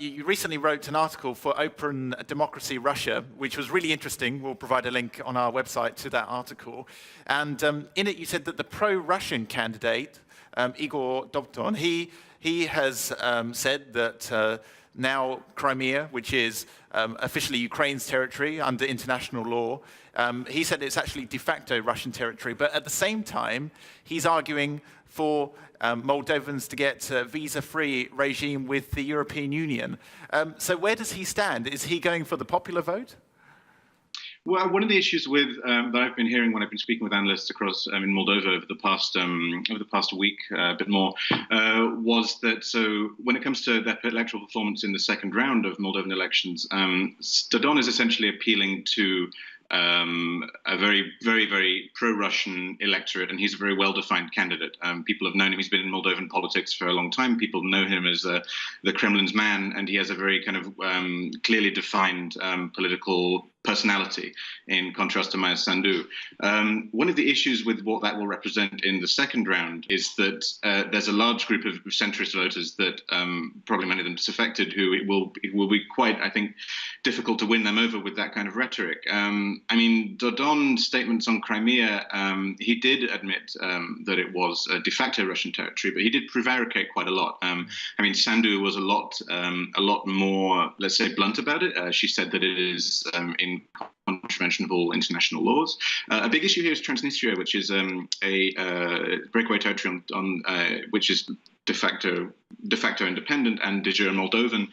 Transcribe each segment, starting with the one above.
you recently wrote an article for Open Democracy Russia, which was really interesting. We'll provide a link on our website to that article. And in it, you said that the pro-Russian candidate, Igor Dodon, he has said that now Crimea, which is officially Ukraine's territory under international law, he said it's actually de facto Russian territory. But at the same time, he's arguing for Moldovans to get a visa-free regime with the European Union. So where does he stand? Is he going for the popular vote? Well, one of the issues with that I've been hearing when I've been speaking with analysts across in Moldova over the past week, a bit more, was that so when it comes to their electoral performance in the second round of Moldovan elections, Dodon is essentially appealing to a very, very, very pro-Russian electorate, and he's a very well-defined candidate. People have known him. He's been in Moldovan politics for a long time. People know him as the Kremlin's man, and he has a very kind of clearly defined political personality, in contrast to Maia Sandu. One of the issues with what that will represent in the second round is that there's a large group of centrist voters that probably many of them disaffected, who it will be quite, I think, difficult to win them over with that kind of rhetoric. I mean, Dodon's statements on Crimea, he did admit that it was a de facto Russian territory, but he did prevaricate quite a lot. I mean, Sandu was a lot more, let's say, blunt about it. She said that it is in contravention of all international laws. A big issue here is Transnistria, which is a breakaway territory which is de facto independent, and de jure Moldovan,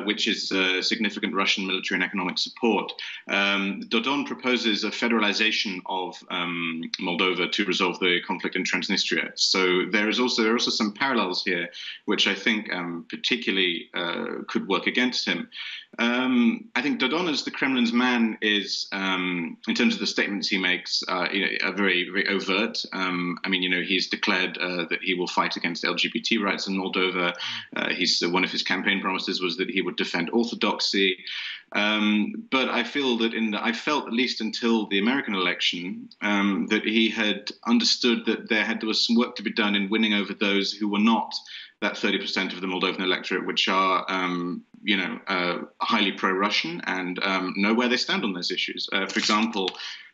which is significant Russian military and economic support. Dodon proposes a federalization of Moldova to resolve the conflict in Transnistria. So there are also some parallels here, which I think particularly could work against him. I think Dodon, as the Kremlin's man, is, in terms of the statements he makes, a very, very overt. I mean, he's declared that he will fight against LGBT rights in Moldova. One of his campaign promises was that he would defend orthodoxy. But I feel that I felt, at least until the American election, that he had understood that there was some work to be done in winning over those who were not that 30% of the Moldovan electorate, which are, highly pro-Russian and know where they stand on those issues. For example,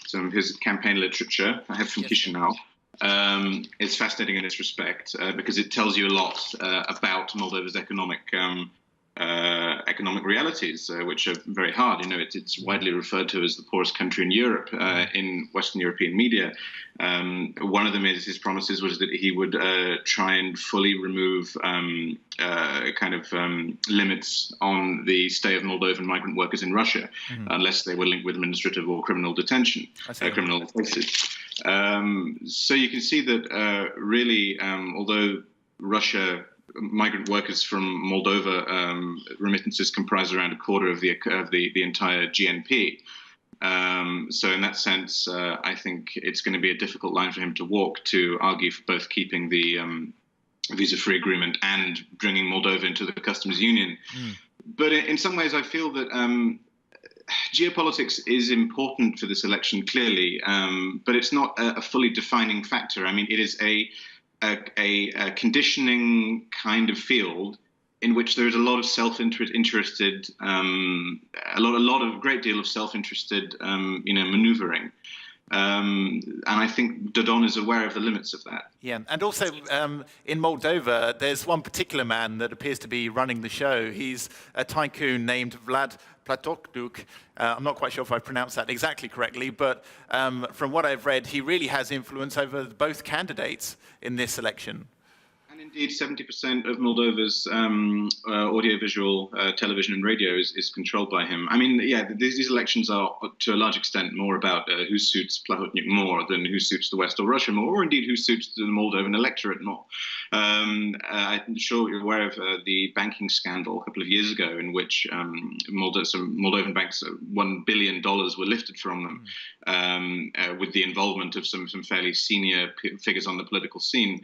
some of his campaign literature I have from Chisinau. It's fascinating in this respect because it tells you a lot about Moldova's economic realities, which are very hard. It's widely referred to as the poorest country in Europe in Western European media. One of them is his promises was that he would try and fully remove limits on the stay of Moldovan migrant workers in Russia, unless they were linked with administrative or criminal detention, criminal offences. So you can see that really, although migrant workers from Moldova remittances comprise around a quarter of the entire GNP. So in that sense, I think it's going to be a difficult line for him to walk to argue for both keeping the visa-free agreement and bringing Moldova into the customs union. But in some ways, I feel that geopolitics is important for this election, clearly, but it's not a fully defining factor. I mean, it is a conditioning kind of field in which there is a lot of self-interested, a great deal of self-interested, maneuvering. And I think Dodon is aware of the limits of that. Yeah, and also in Moldova, there's one particular man that appears to be running the show. He's a tycoon named Vlad. Plateau. I'm not quite sure if I pronounced that exactly correctly, but from what I've read, he really has influence over both candidates in this election. And indeed, 70% of Moldova's audiovisual television and radio is controlled by him. I mean, yeah, these elections are, to a large extent, more about who suits Plahotniuc more than who suits the West or Russia more, or indeed who suits the Moldovan electorate more. I'm sure you're aware of the banking scandal a couple of years ago in which some Moldovan banks, $1 billion were lifted from them with the involvement of some fairly senior figures on the political scene.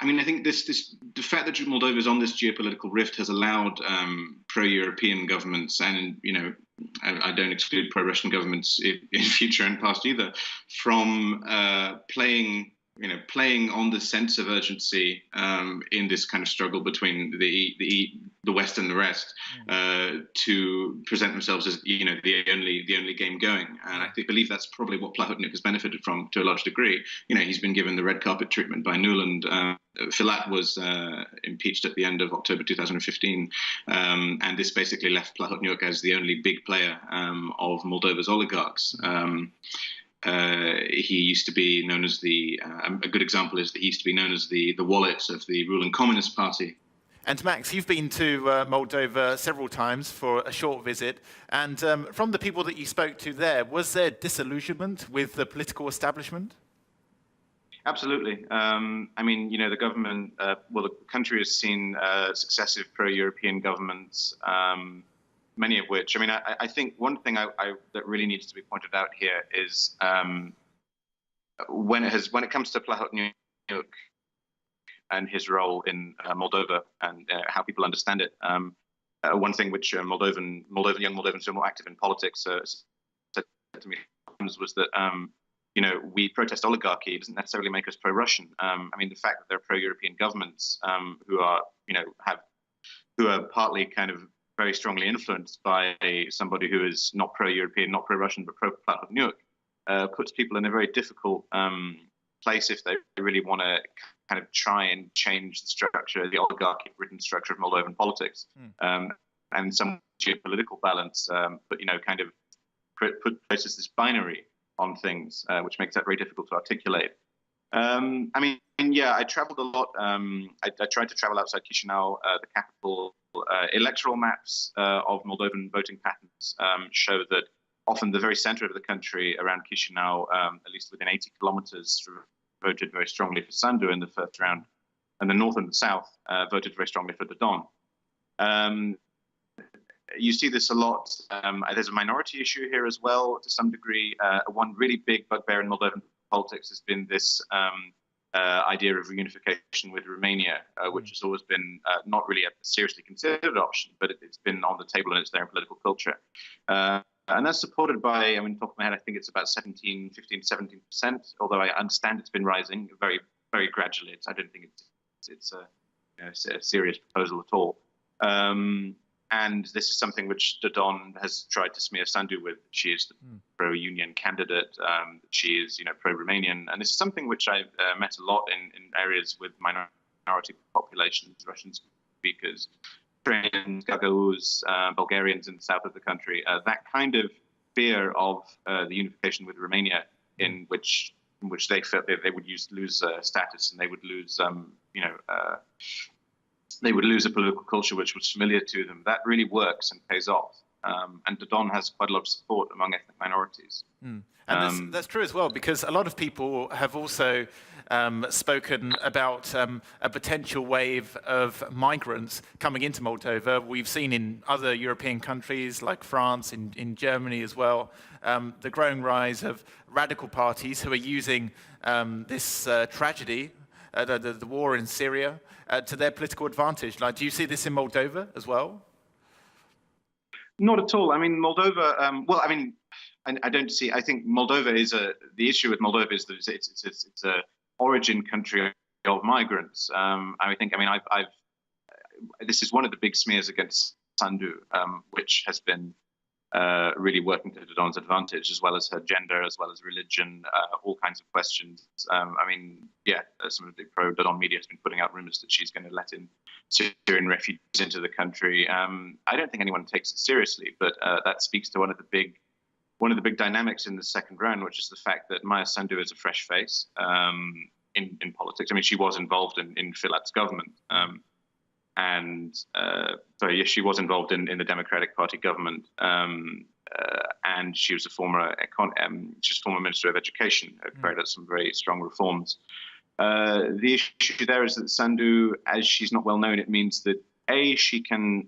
I mean, I think the fact that Moldova is on this geopolitical rift has allowed pro-European governments, and I don't exclude pro-Russian governments in future and past either, from playing playing on the sense of urgency in this kind of struggle between the West and the rest to present themselves as the only game going. And I believe that's probably what Plahotniuc has benefited from to a large degree. He's been given the red carpet treatment by Nuland. Vlad was impeached at the end of October 2015, and this basically left Plahotniuc as the only big player of Moldova's oligarchs. He used to be known as a good example is that he used to be known as the wallet of the ruling Communist Party. And Max, you've been to Moldova several times for a short visit, and from the people that you spoke to there, was there disillusionment with the political establishment? Absolutely. The government, the country has seen successive pro-European governments, many of which, I think one thing that really needs to be pointed out here is when it comes to Plahotniuc and his role in Moldova and how people understand it. One thing which young Moldovans who are more active in politics said to me was that we protest oligarchy doesn't necessarily make us pro-Russian. The fact that there are pro-European governments who are partly kind of very strongly influenced by somebody who is not pro-European, not pro-Russian, but pro-Plahotniuc, puts people in a very difficult place if they really want to kind of try and change the structure, the oligarchy-ridden structure of Moldovan politics, and some geopolitical balance, but kind of places this binary on things, which makes that very difficult to articulate. I traveled a lot. I tried to travel outside Chisinau, the capital. Electoral maps of Moldovan voting patterns show that often the very center of the country around Chisinau, at least within 80 kilometers, voted very strongly for Sandu in the first round, and the north and the south voted very strongly for Dodon. You see this a lot. There's a minority issue here as well, to some degree. One really big bugbear in Moldovan politics has been this idea of reunification with Romania, which has always been not really a seriously considered option, but it's been on the table and it's there in political culture. And that's supported by, top of my head, I think it's about 17%, although I understand it's been rising very, very gradually. I don't think it's a serious proposal at all. And this is something which Dodon has tried to smear Sandu with. She is the pro-union candidate. She is, pro-Romanian. And this is something which I've met a lot in areas with minority populations, Russian speakers, Ukrainians, Gagauz, Bulgarians in the south of the country. That kind of fear of the unification with Romania, in which they felt they would lose status and they would lose, they would lose a political culture which was familiar to them. That really works and pays off. And Dodon has quite a lot of support among ethnic minorities. And that's true as well, because a lot of people have also spoken about a potential wave of migrants coming into Moldova. We've seen in other European countries like France, in Germany as well, the growing rise of radical parties who are using this tragedy, the war in Syria, to their political advantage. Do you see this in Moldova as well? Not at all. Moldova. I don't see. I think Moldova is the issue with Moldova is that it's a origin country of migrants. This is one of the big smears against Sandu, which has been really working to Dodon's advantage, as well as her gender, as well as religion, all kinds of questions. Some of the pro-Dodon media has been putting out rumors that she's going to let in Syrian refugees into the country. I don't think anyone takes it seriously, but that speaks to one of the big dynamics in the second round, which is the fact that Maia Sandu is a fresh face in politics. She was involved in Vlad's government. She was involved in the Democratic Party government, and she was a former Minister of Education, carried out some very strong reforms. The issue there is that Sandu, as she's not well known, it means that she can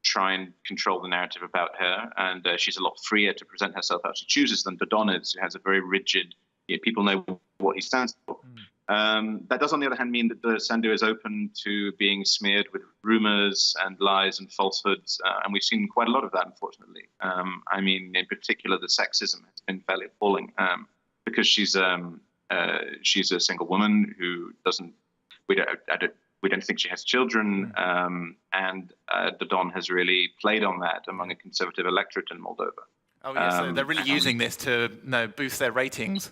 try and control the narrative about her, and she's a lot freer to present herself how she chooses than Dodon is, who has a very rigid. People know what he stands for. That does, on the other hand, mean that the Sandu is open to being smeared with rumors and lies and falsehoods, and we've seen quite a lot of that, unfortunately. In particular, the sexism has been fairly appalling because she's she's a single woman who doesn't. We don't think she has children, and Dodon has really played on that among a conservative electorate in Moldova. Oh yes, so they're really using this to boost their ratings.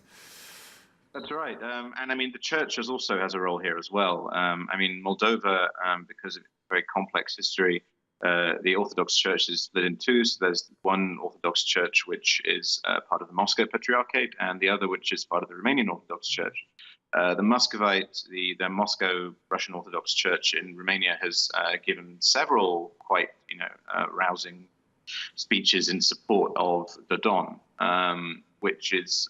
That's right, and I mean the church also has a role here as well. I mean Moldova, because of its very complex history, the Orthodox Church is split in two. So there's one Orthodox Church which is part of the Moscow Patriarchate, and the other which is part of the Romanian Orthodox Church. The Muscovite, the Moscow Russian Orthodox Church in Romania has given several quite rousing speeches in support of Dodon, which is,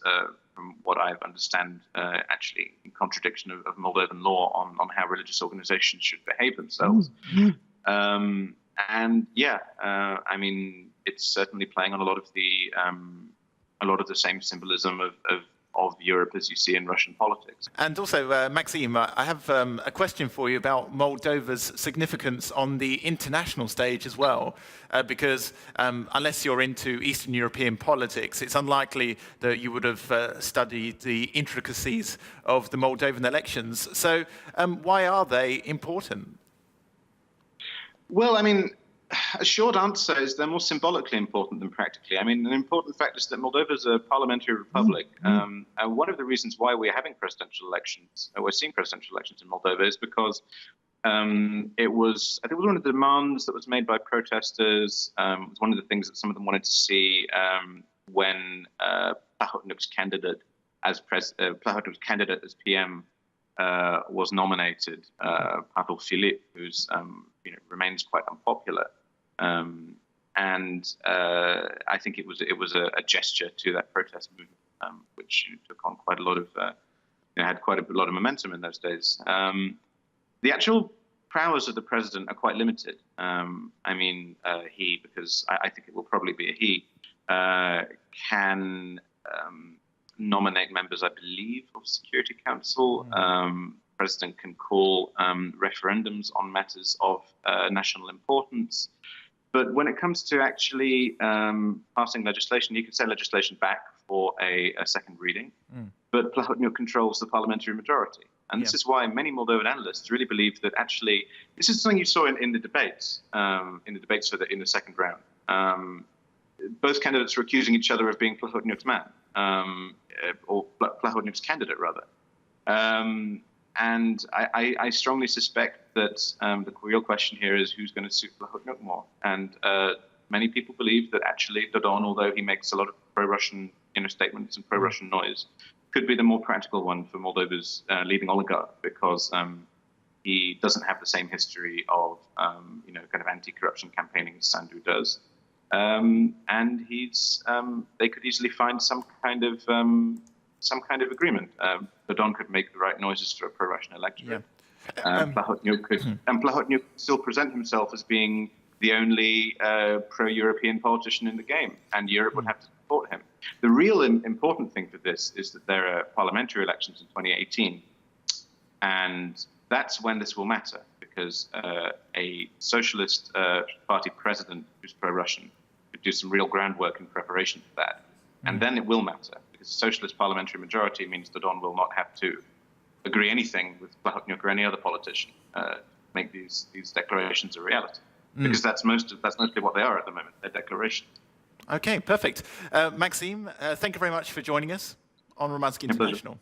from what I understand, actually in contradiction of Moldovan law on how religious organizations should behave themselves. And yeah, I mean, it's certainly playing on a lot of the same symbolism of Europe as you see in Russian politics. And also, Maxime, I have a question for you about Moldova's significance on the international stage as well, because unless you're into Eastern European politics, it's unlikely that you would have studied the intricacies of the Moldovan elections. So why are they important? Well, I mean, a short answer is they're more symbolically important than practically. I mean, an important fact is that Moldova is a parliamentary republic. And one of the reasons why we're having presidential elections, we're seeing presidential elections in Moldova, is because it was one of the demands that was made by protesters. It was one of the things that some of them wanted to see when Plahotniuc's candidate as PM was nominated, Pavel Filip, who's remains quite unpopular, and I think it was a gesture to that protest movement, which took on quite a lot of had quite a lot of momentum in those days. The actual powers of the president are quite limited. I mean, because I think it will probably be a he, can nominate members, I believe, of Security Council. President can call referendums on matters of national importance. But when it comes to actually passing legislation, he could send legislation back for a second reading. But Plahotniuc controls the parliamentary majority. And this is why many Moldovan analysts really believe that actually, this is something you saw in the debates, in the second round. Both candidates were accusing each other of being Plahotniuc's man, or Plahotniuc's candidate, rather. And I strongly suspect that the real question here is who's going to suit Plahotniuc more. And many people believe that actually Dodon, although he makes a lot of pro-Russian statements and pro-Russian noise, could be the more practical one for Moldova's leading oligarch, because he doesn't have the same history of kind of anti-corruption campaigning as Sandu does. And they could easily find some kind of agreement. Dodon could make the right noises for a pro-Russian electorate. Plahotniuc could still present himself as being the only pro-European politician in the game, and Europe would have to support him. The real important thing for this is that there are parliamentary elections in 2018, and that's when this will matter, because a socialist party president who's pro-Russian could do some real groundwork in preparation for that, and then it will matter. Socialist parliamentary majority means Dodon will not have to agree anything with Plahotniuc or any other politician to make these declarations a reality. Because that's mostly what they are at the moment, they're declarations. Okay, perfect. Maxime, thank you very much for joining us on Hromadske International.